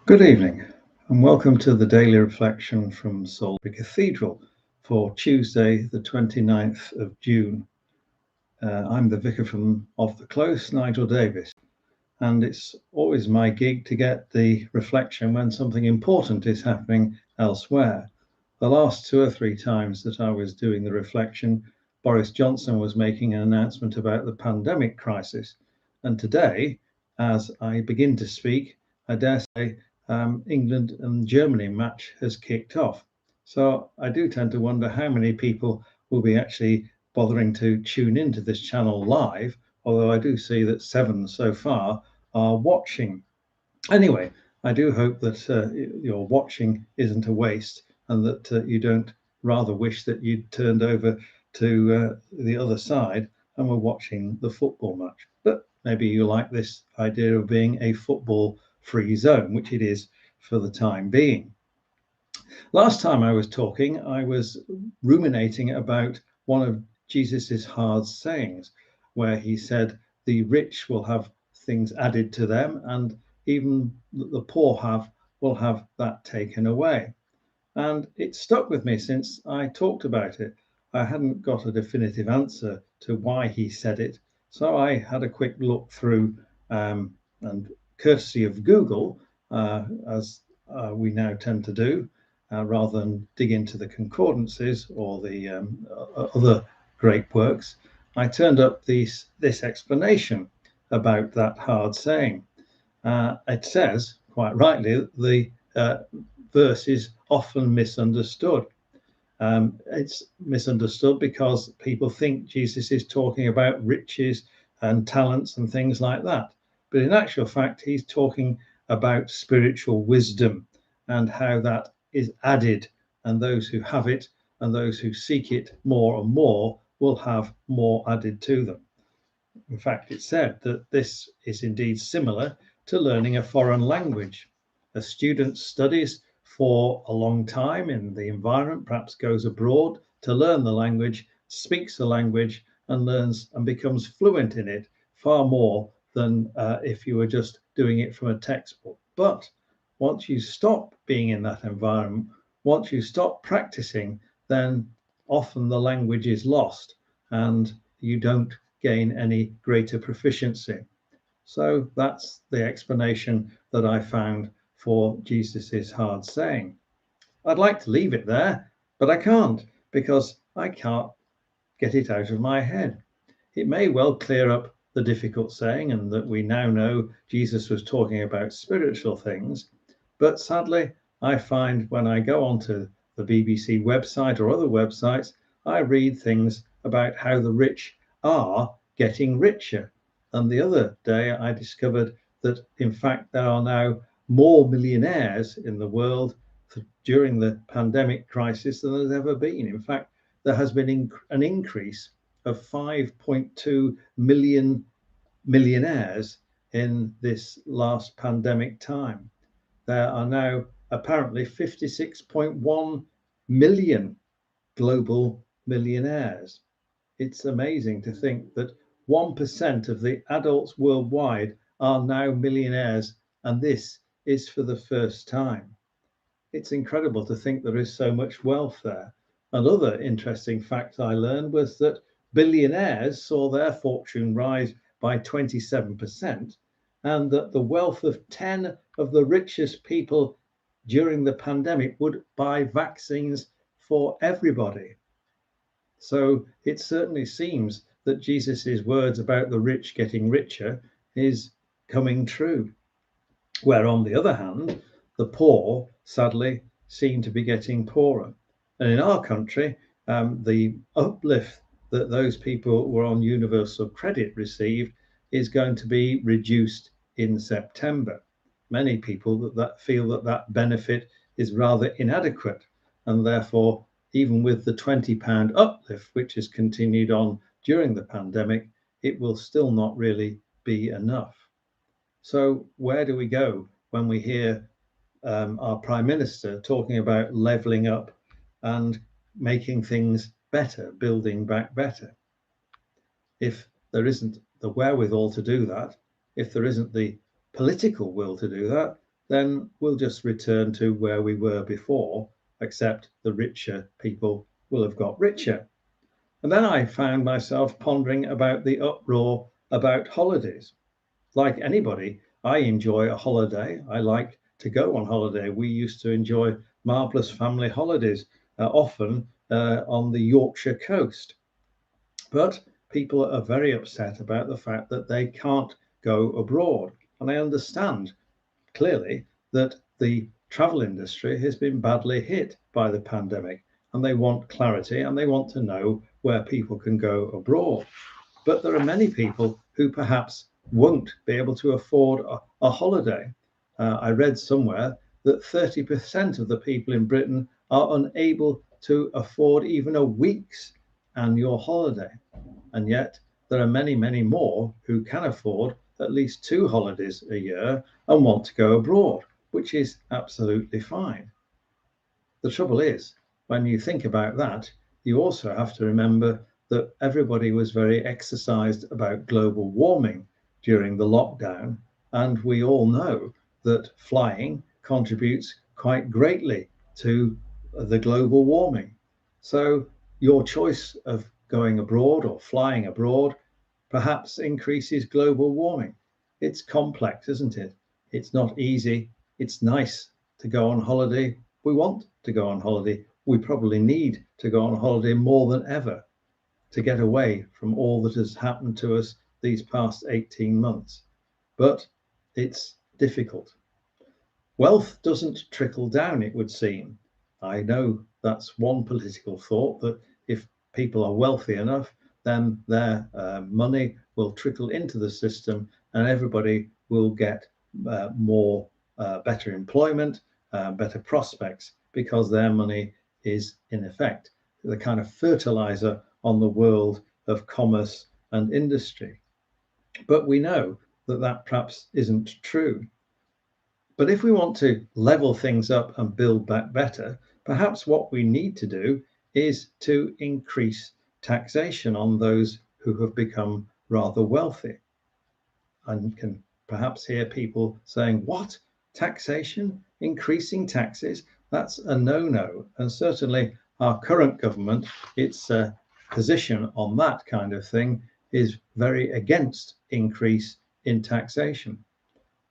Good evening, and welcome to the daily reflection from Salisbury Cathedral for Tuesday, the 29th of June. I'm the vicar from off the close, Nigel Davis, and it's always my gig to get the reflection when something important is happening elsewhere. The last two or three times that I was doing the reflection, Boris Johnson was making an announcement about the pandemic crisis, and today, as I begin to speak, I dare say England and Germany match has kicked off. So I do tend to wonder how many people will be actually bothering to tune into this channel live, although I do see that 7 so far are watching. Anyway, I do hope that your watching isn't a waste and that you don't rather wish that you'd turned over to the other side and were watching the football match. But maybe you like this idea of being a football free zone, which it is for the time being. Last time I was talking, I was ruminating about one of Jesus's hard sayings, where he said, the rich will have things added to them, and even the poor will have that taken away. And it stuck with me since I talked about it. I hadn't got a definitive answer to why he said it, so I had a quick look through, and courtesy of Google, as we now tend to do, rather than dig into the concordances or the other great works, I turned up this explanation about that hard saying. It says, quite rightly, that the verse is often misunderstood. It's misunderstood because people think Jesus is talking about riches and talents and things like that. But in actual fact, he's talking about spiritual wisdom and how that is added, and those who have it and those who seek it more and more will have more added to them. In fact, it's said that this is indeed similar to learning a foreign language. A student studies for a long time in the environment, perhaps goes abroad to learn the language, speaks the language, and learns and becomes fluent in it far more than if you were just doing it from a textbook. But once you stop being in that environment, once you stop practicing, then often the language is lost and you don't gain any greater proficiency. So that's the explanation that I found for Jesus's hard saying. I'd like to leave it there, but I can't, because I can't get it out of my head. It may well clear up the difficult saying, and that we now know Jesus was talking about spiritual things. But sadly, I find when I go onto the BBC website or other websites, I read things about how the rich are getting richer. And the other day, I discovered that, in fact, there are now more millionaires in the world during the pandemic crisis than there's ever been. In fact, there has been an increase of 5.2 million millionaires in this last pandemic time. There are now apparently 56.1 million global millionaires. It's amazing to think that 1% of the adults worldwide are now millionaires, and this is for the first time. It's incredible to think there is so much wealth there. Another interesting fact I learned was that billionaires saw their fortune rise by 27%, and that the wealth of 10 of the richest people during the pandemic would buy vaccines for everybody. So it certainly seems that Jesus's words about the rich getting richer is coming true. Where, on the other hand, the poor, sadly, seem to be getting poorer. And in our country, the uplift that those people who are on universal credit received is going to be reduced in September. Many people that feel that benefit is rather inadequate, and therefore, even with the £20 uplift, which has continued on during the pandemic, it will still not really be enough. So where do we go when we hear our Prime Minister talking about levelling up and making things better, building back better? If there isn't the wherewithal to do that, if there isn't the political will to do that, then we'll just return to where we were before, except the richer people will have got richer. And then I found myself pondering about the uproar about holidays. Like anybody, I enjoy a holiday. I like to go on holiday. We used to enjoy marvellous family holidays, often on the Yorkshire coast. But people are very upset about the fact that they can't go abroad. And I understand clearly that the travel industry has been badly hit by the pandemic, and they want clarity and they want to know where people can go abroad. But there are many people who perhaps won't be able to afford a holiday. I read somewhere that 30% of the people in Britain are unable to afford even a week's annual holiday. And yet there are many, many more who can afford at least 2 holidays a year and want to go abroad, which is absolutely fine. The trouble is, when you think about that, you also have to remember that everybody was very exercised about global warming during the lockdown, and we all know that flying contributes quite greatly to the global warming. So your choice of going abroad or flying abroad perhaps increases global warming. It's complex, isn't it? It's not easy. It's nice to go on holiday. We want to go on holiday. We probably need to go on holiday more than ever to get away from all that has happened to us these past 18 months. But it's difficult. Wealth doesn't trickle down, it would seem. I know that's one political thought, that if people are wealthy enough, then their money will trickle into the system and everybody will get better employment, better prospects, because their money is in effect the kind of fertilizer on the world of commerce and industry. But we know that that perhaps isn't true. But if we want to level things up and build back better, perhaps what we need to do is to increase taxation on those who have become rather wealthy. And can perhaps hear people saying, what? Taxation? Increasing taxes? That's a no-no. And certainly our current government, its position on that kind of thing is very against increase in taxation.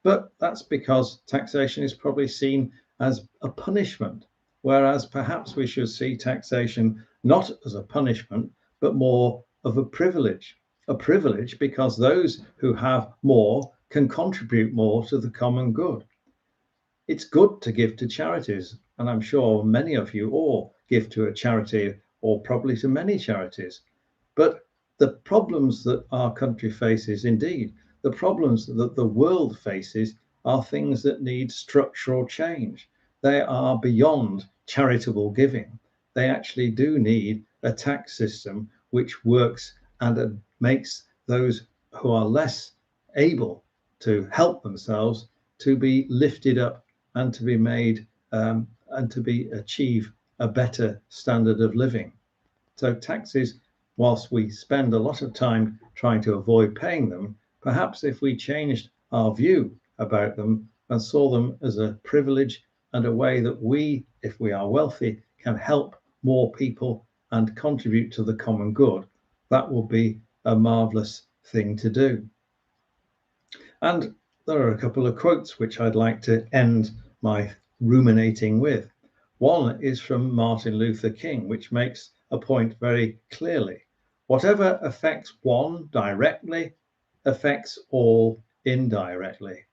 But that's because taxation is probably seen as a punishment, whereas perhaps we should see taxation not as a punishment, but more of a privilege. A privilege because those who have more can contribute more to the common good. It's good to give to charities, and I'm sure many of you all give to a charity or probably to many charities. But the problems that our country faces, indeed, the problems that the world faces, are things that need structural change. They are beyond charitable giving. They actually do need a tax system which works and makes those who are less able to help themselves to be lifted up and to be made and to be achieve a better standard of living. So taxes, whilst we spend a lot of time trying to avoid paying them, perhaps if we changed our view about them and saw them as a privilege and a way that we, if we are wealthy, can help more people and contribute to the common good, that will be a marvellous thing to do. And there are a couple of quotes which I'd like to end my ruminating with. One is from Martin Luther King, which makes a point very clearly. Whatever affects one directly affects all indirectly.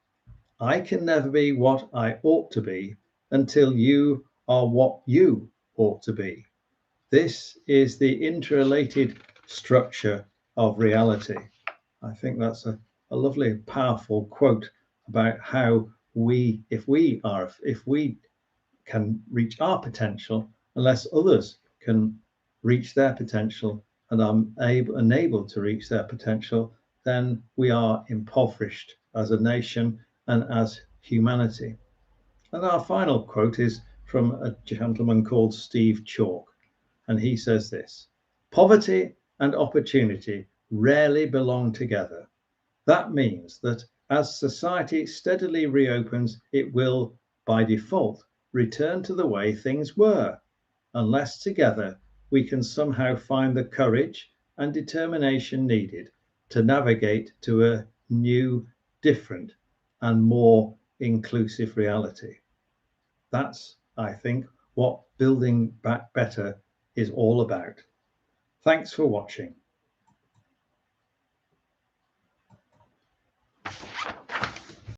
I can never be what I ought to be until you are what you ought to be. This is the interrelated structure of reality. I think that's a lovely, powerful quote about how if we can reach our potential, unless others can reach their potential and are unable to reach their potential, then we are impoverished as a nation and as humanity. And our final quote is from a gentleman called Steve Chalk. And he says this: poverty and opportunity rarely belong together. That means that As society steadily reopens, it will, by default, return to the way things were, unless together we can somehow find the courage and determination needed to navigate to a new, different, and more inclusive reality. That's, I think, what Building Back Better is all about. Thanks for watching.